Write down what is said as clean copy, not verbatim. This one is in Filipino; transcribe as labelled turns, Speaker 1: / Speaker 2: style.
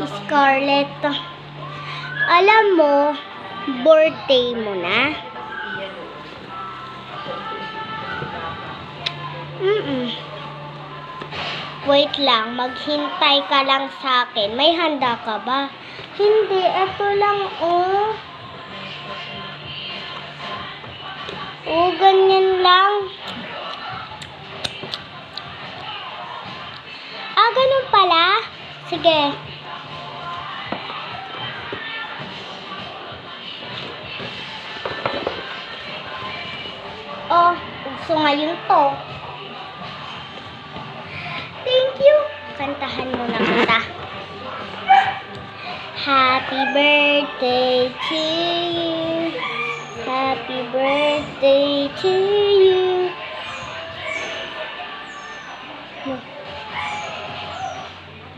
Speaker 1: Scarlett, alam mo, birthday mo na? Wait lang, maghintay ka lang sa akin. May handa ka ba? Hindi, eto lang, oh. Oh, ganyan lang. Ah, ganun pala? Sige. Oh, uso ngayon to. Thank you. Kantahan mo na kita. Happy birthday to you. Happy birthday to